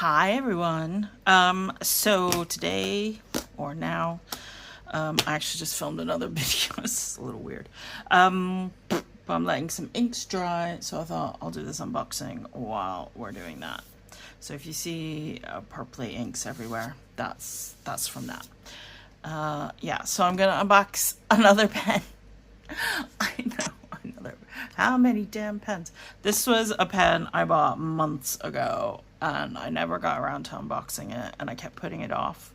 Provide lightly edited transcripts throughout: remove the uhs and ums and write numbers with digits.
Hi everyone. So today or now, I actually just filmed another video. It's a little weird. But I'm letting some inks dry, so I thought I'll do this unboxing while we're doing that. So if you see purpley inks everywhere, that's from that. Yeah, so I'm gonna unbox another pen. I know, another. How many damn pens? This was a pen I bought months ago, and I never got around to unboxing it, and I kept putting it off.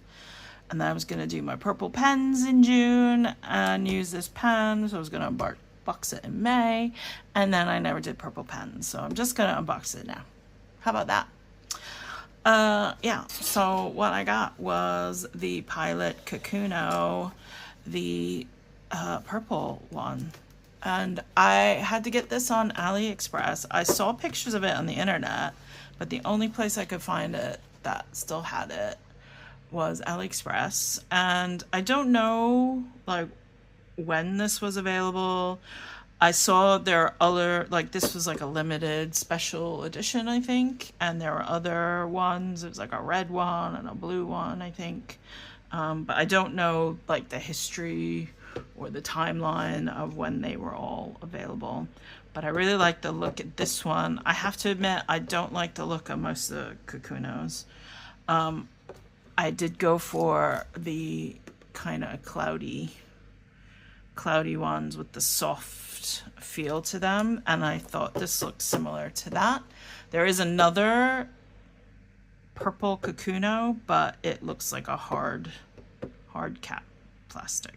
And then I was gonna do my purple pens in June and use this pen, so I was gonna unbox it in May, and then I never did purple pens, so I'm just gonna unbox it now. How about that? Yeah, so what I got was the Pilot Kakuno, the purple one. And I had to get this on AliExpress. I saw pictures of it on the internet, but the only place I could find it that still had it was AliExpress. And I don't know like when this was available. I saw there are other, like this was like a limited special edition, I think, and there were other ones. It was like a red one and a blue one, I think. But I don't know like the history or the timeline of when they were all available. But I really like the look at this one. I have to admit, I don't like the look of most of the Kakunos. I did go for the kind of cloudy ones with the soft feel to them, and I thought this looks similar to that. There is another purple Kakuno, but it looks like a hard cap plastic.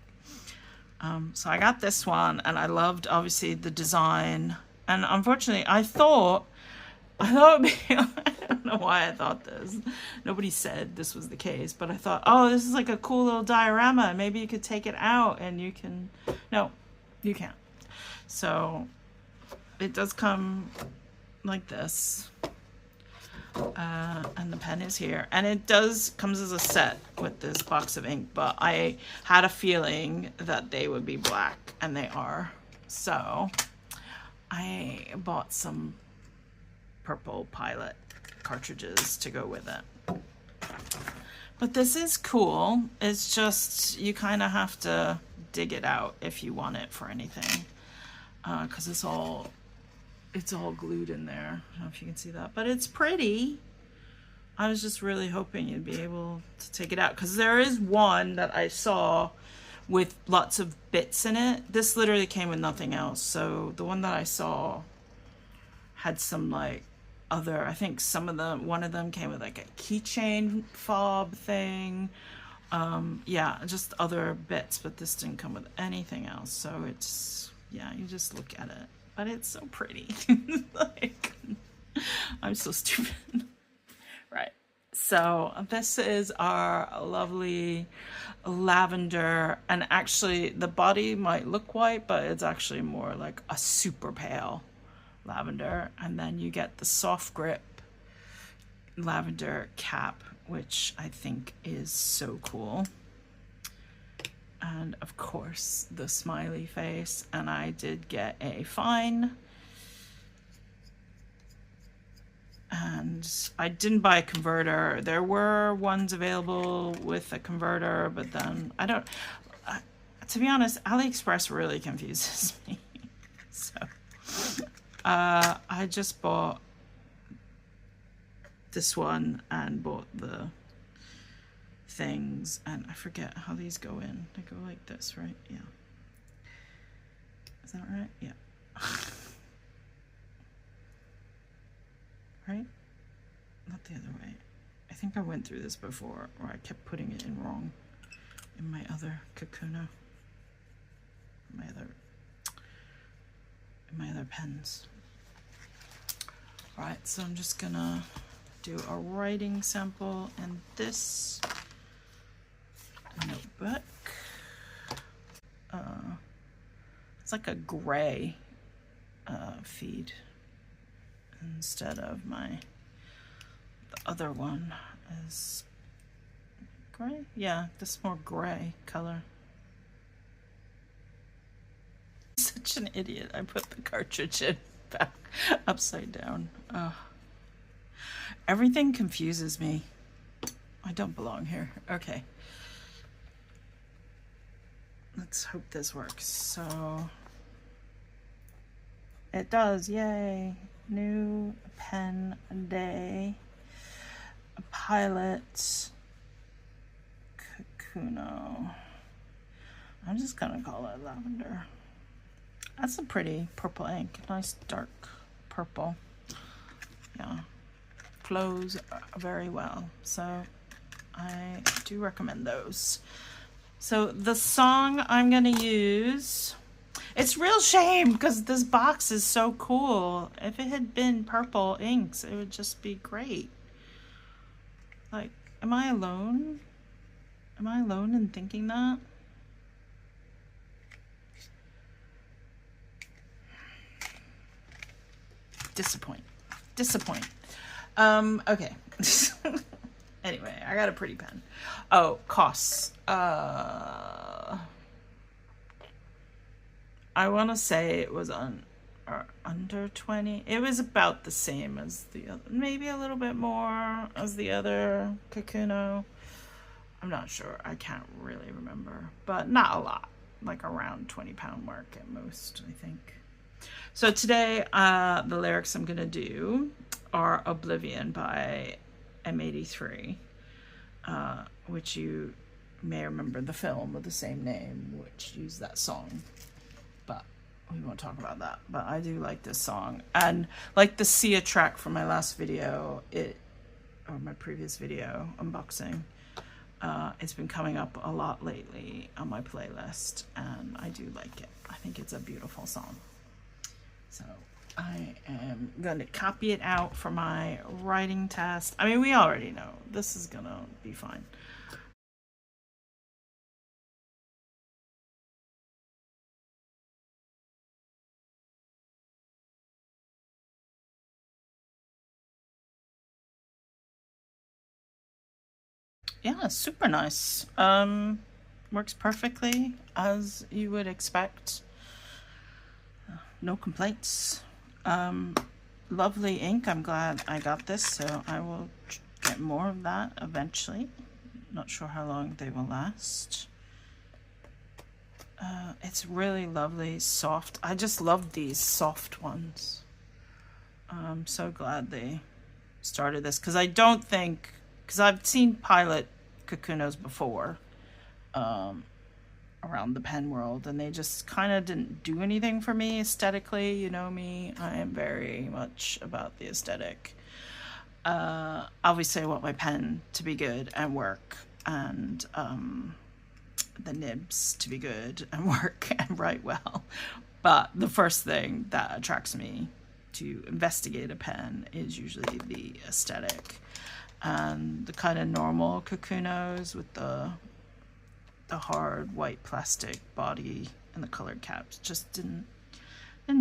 So I got this one, and I loved obviously the design, and unfortunately I thought it'd be, I don't know why I thought this. Nobody said this was the case, but I thought, oh, this is like a cool little diorama. Maybe you could take it out and you can, no, you can't. So it does come like this. And the pen is here, and it comes as a set with this box of ink, but I had a feeling that they would be black, and they are. So I bought some purple Pilot cartridges to go with it. But this is cool. It's just you kind of have to dig it out if you want it for anything, because it's all glued in there. I don't know if you can see that, but it's pretty. I was just really hoping you'd be able to take it out, because there is one that I saw with lots of bits in it. This literally came with nothing else. So the one that I saw had some like other, I think one of them came with like a keychain fob thing. Yeah, just other bits, but this didn't come with anything else. So it's, yeah, you just look at it. But it's so pretty. Like, I'm so stupid. Right. So this is our lovely lavender, and actually the body might look white, but it's actually more like a super pale lavender. And then you get the soft grip lavender cap, which I think is so cool. And of course the smiley face, and I did get a fine, and I didn't buy a converter. There were ones available with a converter, but then to be honest, AliExpress really confuses me. So I just bought this one and bought the things, and I forget how these go in. They go like this, right? Yeah. Is that right? Yeah. Right? Not the other way. I think I went through this before, or I kept putting it in wrong in my other Kakuno. My other pens. Alright, so I'm just gonna do a writing sample in this notebook. It's like a gray feed instead of the other one is gray. Yeah, this more gray color. Such an idiot. I put the cartridge in back upside down. Oh. Everything confuses me. I don't belong here. Okay. Let's hope this works. So it does. Yay. New pen day. A Pilot Kakuno. I'm just gonna call it lavender. That's a pretty purple ink. Nice dark purple. Yeah. Flows very well. So I do recommend those. So the song I'm gonna use, it's real shame because this box is so cool. If it had been purple inks, it would just be great. Like, am I alone? Am I alone in thinking that? Disappoint. Okay. Anyway, I got a pretty pen. Oh, costs. I want to say it was under 20. It was about the same as the other, maybe a little bit more as the other Kakuno. I'm not sure. I can't really remember, but not a lot. Like around £20 mark at most, I think. So today, the lyrics I'm gonna do are Oblivion by M83, which you may remember the film with the same name, which used that song, but we won't talk about that. But I do like this song, and like the Sia track from my last video, or my previous video unboxing, it's been coming up a lot lately on my playlist, and I do like it. I think it's a beautiful song. So I am going to copy it out for my writing test. I mean, we already know this is going to be fine. Yeah, super nice. Works perfectly as you would expect. No complaints. Lovely ink. I'm glad I got this, so I will get more of that eventually. Not sure how long they will last. It's really lovely, soft. I just love these soft ones. I'm so glad they started this, because I don't think, because I've seen Pilot Kakunos before, around the pen world, and they just kind of didn't do anything for me aesthetically. You know me, I am very much about the aesthetic. Obviously I want my pen to be good and work, and the nibs to be good and work and write well. But the first thing that attracts me to investigate a pen is usually the aesthetic, and the kind of normal Kakunos with the hard white plastic body and the colored caps just didn't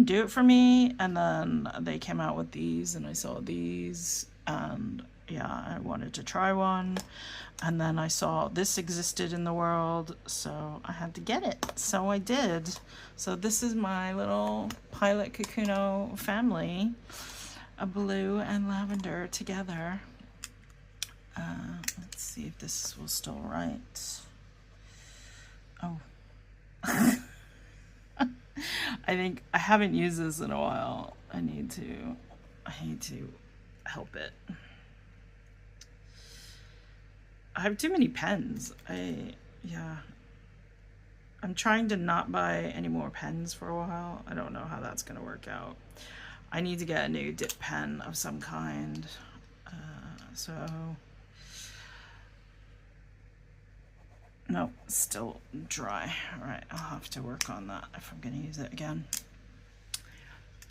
do it for me. And then they came out with these, and I saw these, and yeah, I wanted to try one, and then I saw this existed in the world, so I had to get it, so I did. So this is my little Pilot Kakuno family, a blue and lavender together. Let's see if this will still write. Oh. I think I haven't used this in a while. I need to help it. I have too many pens. I'm trying to not buy any more pens for a while. I don't know how that's gonna work out. I need to get a new dip pen of some kind. So no, still dry. All right, I'll have to work on that if I'm gonna use it again.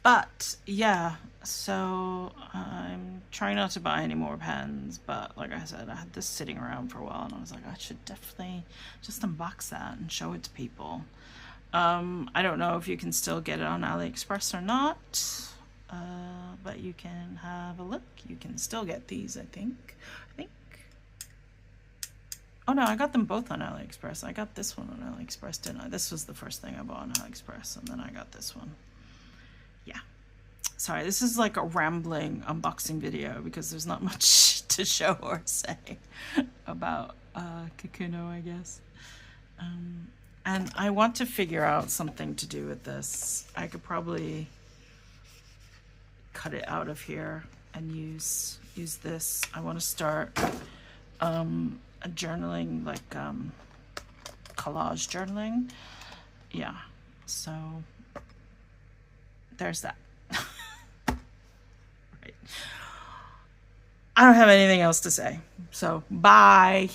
But yeah, so I'm trying not to buy any more pens, but like I said, I had this sitting around for a while, and I was like, I should definitely just unbox that and show it to people. I don't know if you can still get it on AliExpress or not, but you can have a look. You can still get these, I think. Oh no, I got them both on AliExpress. I got this one on AliExpress, didn't I? This was the first thing I bought on AliExpress, and then I got this one. Yeah. Sorry, this is like a rambling unboxing video because there's not much to show or say about Kakuno, I guess. And I want to figure out something to do with this. I could probably cut it out of here and use this. I want to start journaling, like collage journaling. Yeah, so there's that. Right. I don't have anything else to say, so bye.